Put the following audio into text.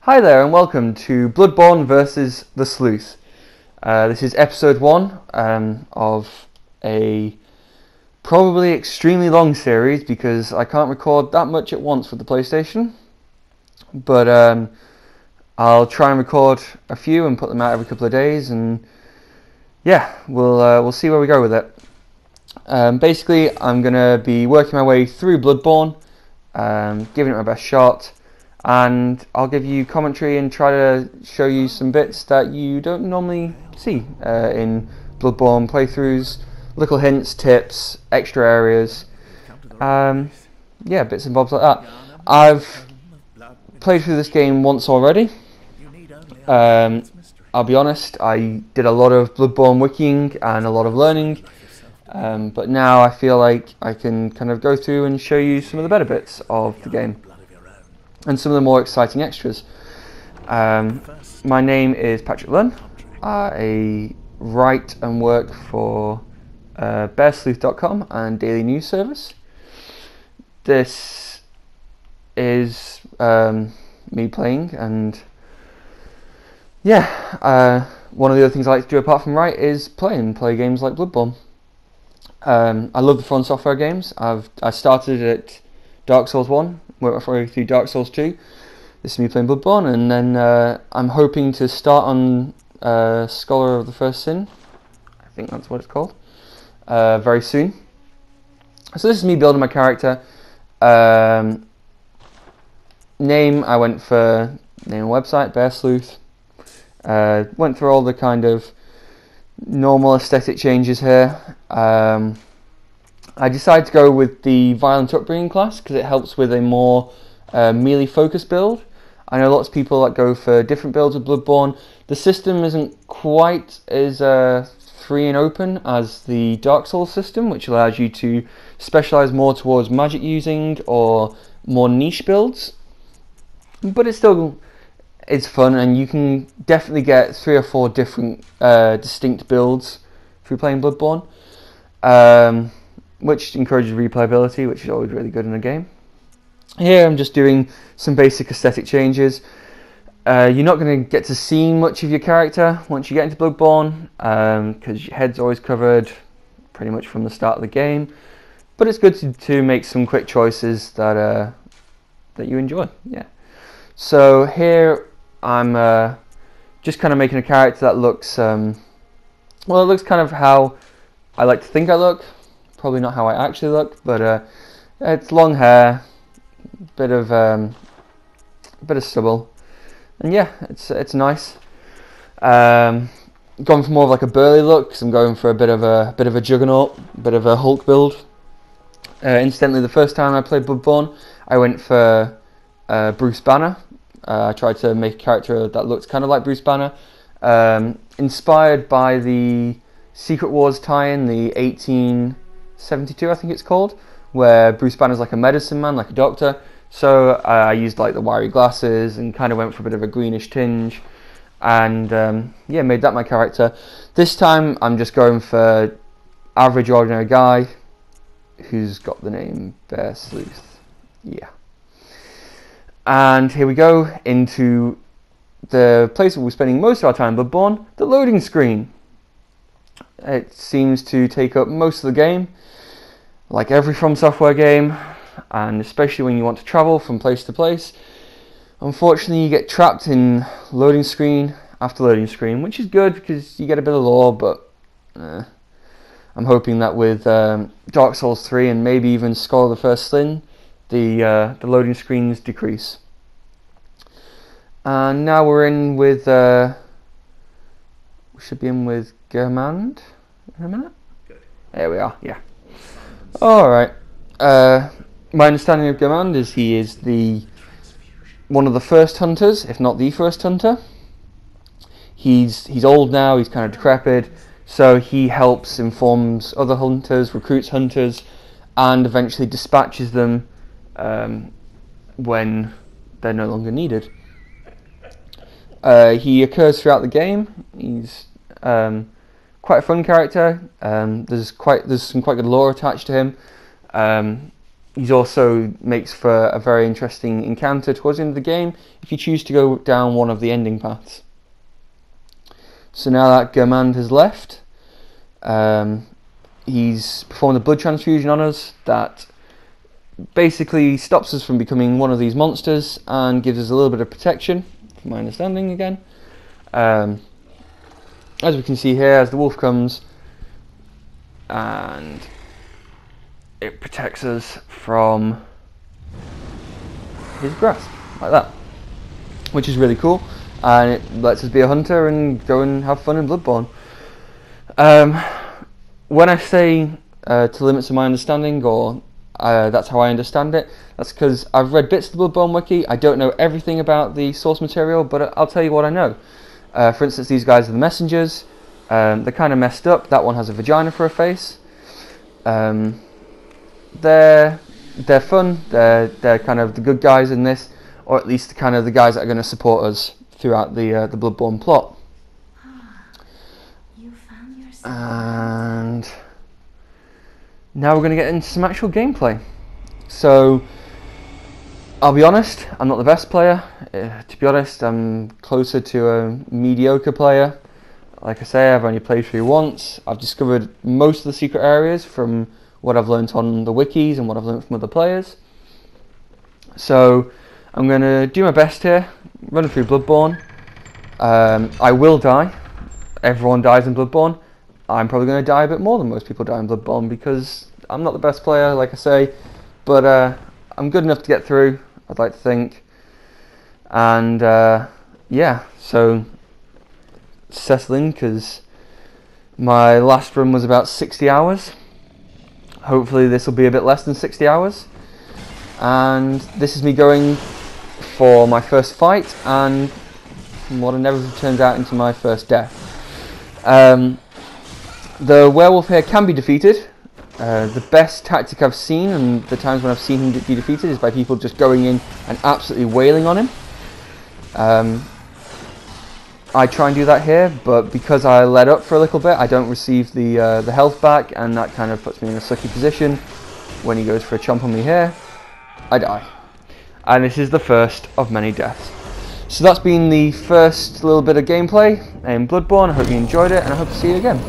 Hi there and welcome to Bloodborne versus the Sleuth. This is episode 1 of a probably extremely long series because I can't record that much at once with the PlayStation. But I'll try and record a few and put them out every couple of days, and yeah, we'll see where we go with it. Basically, I'm going to be working my way through Bloodborne, giving it my best shot. And I'll give you commentary and try to show you some bits that you don't normally see in Bloodborne playthroughs, little hints, tips, extra areas, yeah, bits and bobs like that. I've played through this game once already. I'll be honest, I did a lot of Bloodborne wikiing and a lot of learning, but now I feel like I can kind of go through and show you some of the better bits of the game and some of the more exciting extras. My name is Patrick Lunn. I write and work for bearsleuth.com and Daily News Service. This is me playing, and yeah, one of the other things I like to do apart from write is play games like Bloodborne. I love the From Software games. I started at Dark Souls 1, worked my way through Dark Souls 2. This is me playing Bloodborne, and then I'm hoping to start on Scholar of the First Sin. I think that's what it's called. Very soon. So this is me building my character. Name, I went for name and website, Bear Sleuth. Went through all the kind of normal aesthetic changes here. I decided to go with the Violent Upbringing class because it helps with a more melee focused build. I know lots of people that go for different builds of Bloodborne. The system isn't quite as free and open as the Dark Souls system, which allows you to specialise more towards magic using or more niche builds. But it's fun, and you can definitely get 3 or 4 different distinct builds through playing Bloodborne. Which encourages replayability, which is always really good in a game. Here I'm just doing some basic aesthetic changes. You're not going to get to see much of your character once you get into Bloodborne, because your head's always covered pretty much from the start of the game. But it's good to make some quick choices that you enjoy. Yeah. So here I'm just kind of making a character that looks, well, it looks kind of how I like to think I look. Probably not how I actually look, but it's long hair, bit of stubble, and yeah, it's nice. Going for more of like a burly look, because I'm going for a bit of a juggernaut, bit of a Hulk build. Incidentally, the first time I played Bloodborne, I went for Bruce Banner. I tried to make a character that looked kind of like Bruce Banner, inspired by the Secret Wars tie-in, the 1872 I think it's called, where Bruce Banner's like a medicine man, like a doctor. So I used like the wiry glasses and kind of went for a bit of a greenish tinge, and yeah, made that my character. This time I'm just going for average ordinary guy who's got the name Bear Sleuth. Yeah. And here we go into the place where we're spending most of our time, Bloodborne, the loading screen. It seems to take up most of the game, like every From Software game, and especially when you want to travel from place to place. Unfortunately, you get trapped in loading screen after loading screen, which is good because you get a bit of lore, but I'm hoping that with Dark Souls 3 and maybe even Scholar of the First Sin, the loading screens decrease. And now we're in with, we should be in with Germand in a minute. Good. There we are, yeah. Alright. My understanding of Germand is he is one of the first hunters, if not the first hunter. He's old now, he's kind of decrepit, so he helps, informs other hunters, recruits hunters, and eventually dispatches them when they're no longer needed. He occurs throughout the game. He's quite a fun character. There's some quite good lore attached to him. He also makes for a very interesting encounter towards the end of the game if you choose to go down one of the ending paths. So now that Gourmand has left, he's performed a blood transfusion on us that basically stops us from becoming one of these monsters and gives us a little bit of protection, from my understanding again. As we can see here, as the wolf comes, and it protects us from his grasp, like that, which is really cool, and it lets us be a hunter and go and have fun in Bloodborne. When I say to the limits of my understanding, or that's how I understand it, that's because I've read bits of the Bloodborne wiki. I don't know everything about the source material, but I'll tell you what I know. For instance, these guys are the messengers. They're kind of messed up. That one has a vagina for a face. They're fun. They're kind of the good guys in this, or at least kind of the guys that are going to support us throughout the Bloodborne plot. You found yourself. And now we're going to get into some actual gameplay. So I'll be honest, I'm not the best player. To be honest, I'm closer to a mediocre player. Like I say, I've only played through once. I've discovered most of the secret areas from what I've learnt on the wikis and what I've learnt from other players. So I'm going to do my best here, run through Bloodborne. I will die. Everyone dies in Bloodborne. I'm probably going to die a bit more than most people die in Bloodborne because I'm not the best player, like I say, but I'm good enough to get through, I'd like to think. And yeah, so settle in, because my last run was about 60 hours. Hopefully this will be a bit less than 60 hours. And this is me going for my first fight, and what inevitably turns out into my first death. The werewolf here can be defeated. The best tactic I've seen, and the times when I've seen him be defeated, is by people just going in and absolutely wailing on him. I try and do that here, but because I let up for a little bit, I don't receive the health back, and that kind of puts me in a sucky position. When he goes for a chomp on me here, I die. And this is the first of many deaths. So that's been the first little bit of gameplay in Bloodborne. I hope you enjoyed it, and I hope to see you again.